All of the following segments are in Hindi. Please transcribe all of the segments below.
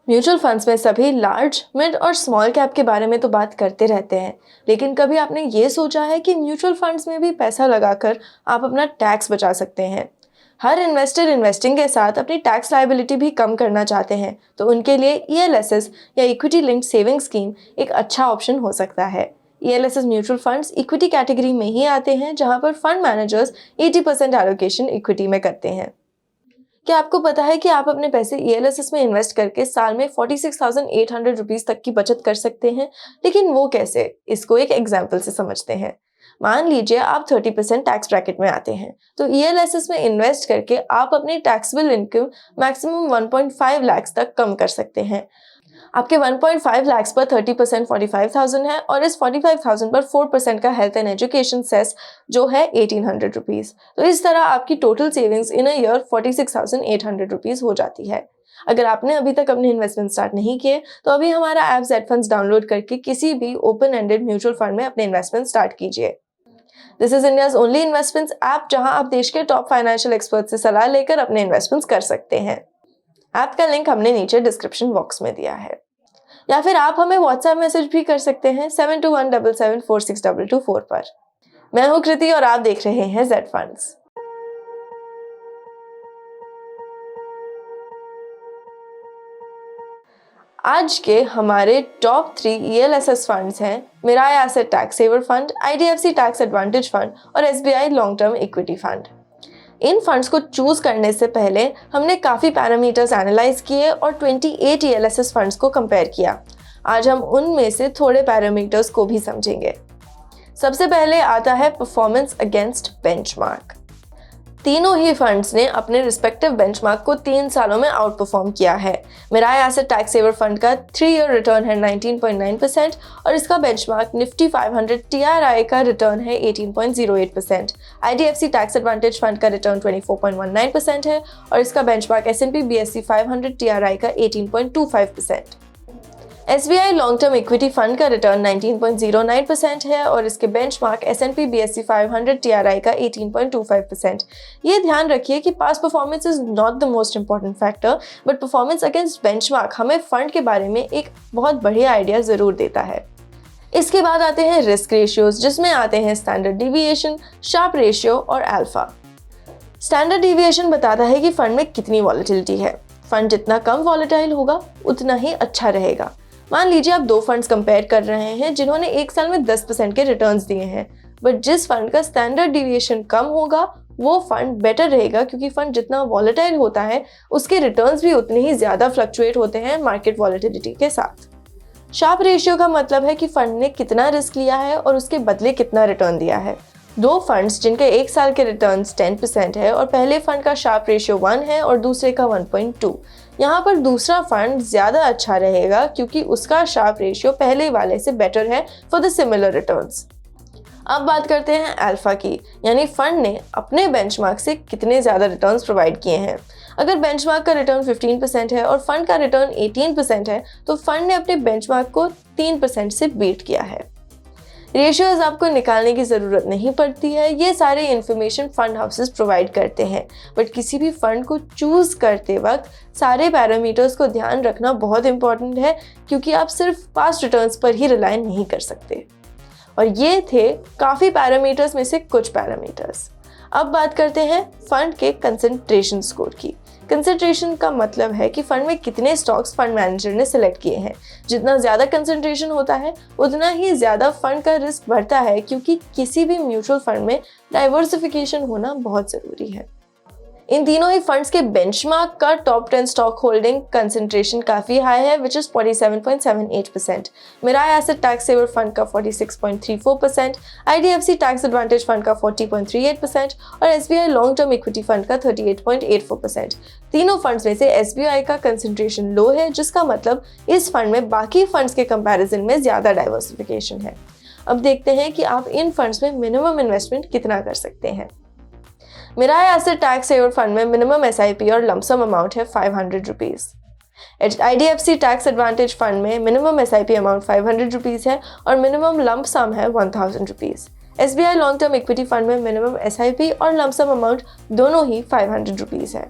म्यूचुअल फंड्स में सभी लार्ज, मिड और स्मॉल कैप के बारे में तो बात करते रहते हैं, लेकिन कभी आपने ये सोचा है कि म्यूचुअल फंड्स में भी पैसा लगाकर आप अपना टैक्स बचा सकते हैं। हर इन्वेस्टर इन्वेस्टिंग के साथ अपनी टैक्स लायबिलिटी भी कम करना चाहते हैं, तो उनके लिए ईएलएसएस या इक्विटी लिंक्ड सेविंग स्कीम एक अच्छा ऑप्शन हो सकता है। ELSS mutual funds equity category में ही आते हैं, जहां पर फंड मैनेजर्स 80% एलोकेशन इक्विटी में करते हैं। क्या आपको पता है कि आप अपने पैसे ईएलएसएस में इन्वेस्ट करके साल में 46,800 रुपीज तक की बचत कर सकते हैं? लेकिन वो कैसे? इसको एक एग्जाम्पल से समझते हैं। मान लीजिए आप 30% टैक्स ब्रैकेट में आते हैं, तो ईएलएसएस में इन्वेस्ट करके आप अपनी टैक्सेबल इनकम मैक्सिमम 1.5 लाख तक कम कर सकते हैं। आपके 1.5 लाख पर 30% 45,000 है और इस 45,000 पर 4% का हेल्थ एंड एजुकेशन सेस जो है 1800 रुपीज। तो इस तरह आपकी total savings in a year 46,800 rupees हो जाती है। अगर आपने अभी तक अपने इन्वेस्टमेंट स्टार्ट नहीं किए, तो अभी हमारा ऐप जेड फंड्स डाउनलोड करके किसी भी ओपन एंडेड म्यूचुअल फंड में अपने इन्वेस्टमेंट स्टार्ट कीजिए। This is India's only investments app, जहां आप देश के टॉप फाइनेंशियल एक्सपर्ट से सलाह लेकर अपने इन्वेस्टमेंट्स कर सकते हैं। ऐप का लिंक हमने नीचे डिस्क्रिप्शन बॉक्स में दिया है, या फिर आप हमें व्हाट्सएप मैसेज भी कर सकते हैं 7217746224 पर। मैं हूं कृति और आप देख रहे हैं जेड फंड्स। आज के हमारे टॉप 3 ईएलएसएस फंड्स हैं Mirae asset tax saver fund, IDFC tax advantage fund और SBI long term equity fund. इन फंड्स को चूज करने से पहले हमने काफी पैरामीटर्स एनालाइज किए और 28 ईएलएसएस फंड्स को कंपेयर किया। आज हम उनमें से थोड़े पैरामीटर्स को भी समझेंगे। सबसे पहले आता है परफॉर्मेंस अगेंस्ट बेंचमार्क। तीनों ही फंड्स ने अपने रिस्पेक्टिव बेंचमार्क को 3 सालों में आउट परफॉर्म किया है। मिराय एसेट टैक्स सेवर फंड का 3 ईयर रिटर्न है 19.9% और इसका बेंचमार्क निफ्टी 500 टीआरआई का रिटर्न है 18.08%। आईडीएफसी टैक्स एडवांटेज फंड का रिटर्न 24.19% है और इसका बेंचमार्क एसएनपी बीएसई 500 टीआरआई का 18.25%। SBI long term equity fund का रिटर्न 19.09% है और इसके बेंचमार्क एसएनपी बीएसई 500 टीआरआई का 18.25%। ये ध्यान रखिए कि past performance is not the most important factor, but performance against benchmark हमें फंड के बारे में एक बहुत बढ़िया आइडिया जरूर देता है। इसके बाद आते हैं रिस्क रेशियोज, जिसमें आते हैं स्टैंडर्ड डिविएशन, शार्प रेशियो और अल्फा। स्टैंडर्ड डिविएशन बताता है कि फंड में कितनी वॉलेटिलिटी है। फंड जितना कम वॉलेटाइल होगा उतना ही अच्छा रहेगा। मान लीजिए आप 2 फंड्स कंपेयर कर रहे हैं जिन्होंने एक साल में 10% के रिटर्न्स दिए हैं, बट जिस फंड का स्टैंडर्ड डिविएशन कम होगा वो फंड बेटर रहेगा, क्योंकि फंड जितना वॉलेटाइल होता है उसके रिटर्न्स भी उतने ही ज़्यादा फ्लक्चुएट होते हैं मार्केट वॉलेटिलिटी के साथ। शार्प रेशियो का मतलब है कि फंड ने कितना रिस्क लिया है और उसके बदले कितना रिटर्न दिया है। 2 फंड्स जिनके एक साल के रिटर्न्स 10% है और पहले फंड का शार्प रेशियो 1 है और दूसरे का 1.2, यहाँ पर दूसरा फंड ज़्यादा अच्छा रहेगा क्योंकि उसका शार्प रेशियो पहले वाले से बेटर है फॉर द सिमिलर रिटर्न्स। अब बात करते हैं अल्फा की, यानी फंड ने अपने बेंचमार्क से कितने ज़्यादा रिटर्न्स प्रोवाइड किए हैं। अगर बेंचमार्क का रिटर्न 15% है और फंड का रिटर्न 18% है, तो फंड ने अपने बेंचमार्क को 3% से बीट किया है। रेशियोज आपको निकालने की ज़रूरत नहीं पड़ती है, ये सारे इन्फॉर्मेशन फंड हाउसेस प्रोवाइड करते हैं, बट किसी भी फंड को चूज़ करते वक्त सारे पैरामीटर्स को ध्यान रखना बहुत इंपॉर्टेंट है, क्योंकि आप सिर्फ पास्ट रिटर्न्स पर ही रिलाई नहीं कर सकते। और ये थे काफ़ी पैरामीटर्स में से कुछ पैरामीटर्स। अब बात करते हैं फंड के कंसंट्रेशन स्कोर की। कंसंट्रेशन का मतलब है कि फंड में कितने स्टॉक्स फंड मैनेजर ने सिलेक्ट किए हैं। जितना ज़्यादा कंसंट्रेशन होता है उतना ही ज़्यादा फंड का रिस्क बढ़ता है, क्योंकि किसी भी म्यूचुअल फंड में डाइवर्सिफिकेशन होना बहुत ज़रूरी है। इन तीनों ही फंड्स के बेंचमार्क का टॉप 10 स्टॉक होल्डिंग कंसंट्रेशन काफ़ी हाई है, which is 47.78%। Mirae asset tax saver fund का 46.34%, आईडीएफसी टैक्स एडवांटेज फंड का 40.38% और SBI long term equity fund का 38.84%। तीनों फंड्स में से एसबीआई का कंसंट्रेशन लो है, जिसका मतलब इस फंड में बाकी फंड्स के कंपैरिजन में ज़्यादा डाइवर्सिफिकेशन है। अब देखते हैं कि आप इन फंड्स में मिनिमम इन्वेस्टमेंट कितना कर सकते हैं। Mirae asset tax saver fund में मिनिमम एसआईपी और लमसम अमाउंट है 500 rupees. IDFC tax advantage fund में मिनिमम एसआईपी अमाउंट 500 रुपीज़ है और मिनिमम लंप सम है 1000 rupees. SBI long term equity fund में मिनिमम एसआईपी और लमसम अमाउंट दोनों ही 500 रुपीज़ है।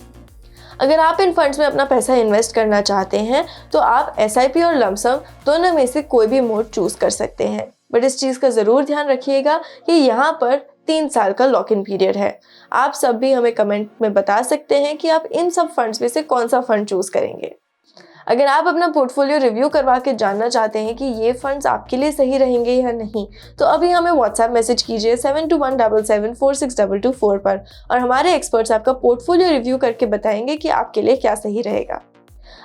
अगर आप इन फंड्स में अपना पैसा इन्वेस्ट करना चाहते हैं तो आप SIP और लमसम दोनों में से कोई भी मोड चूज कर सकते हैं, बट इस चीज़ का ज़रूर ध्यान रखिएगा कि यहाँ पर 3 साल का लॉक इन पीरियड है। आप सब भी हमें कमेंट में बता सकते हैं कि आप इन सब फंड्स में से कौन सा फंड चूज करेंगे। अगर आप अपना पोर्टफोलियो रिव्यू करवा के जानना चाहते हैं कि ये फंड्स आपके लिए सही रहेंगे या नहीं, तो अभी हमें व्हाट्सएप मैसेज कीजिए 7217746224 पर और हमारे एक्सपर्ट्स आपका पोर्टफोलियो रिव्यू करके बताएंगे कि आपके लिए क्या सही रहेगा।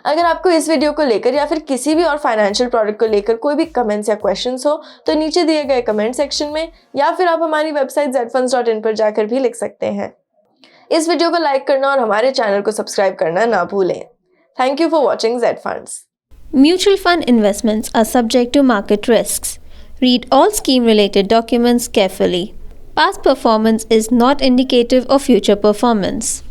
अगर आपको इस वीडियो को लेकर या फिर किसी भी और फाइनेंशियल प्रोडक्ट को लेकर कोई भी कमेंट्स या क्वेश्चंस हो तो नीचे दिए गए कमेंट सेक्शन में या फिर आप हमारी वेबसाइट zfunds.in पर जाकर भी लिख सकते हैं। इस वीडियो को लाइक करना और हमारे चैनल को सब्सक्राइब करना ना भूलें। Thank you for watching Z Funds. Mutual fund investments are subject to market risks. Read all scheme-related documents carefully. Past performance is not indicative of future performance.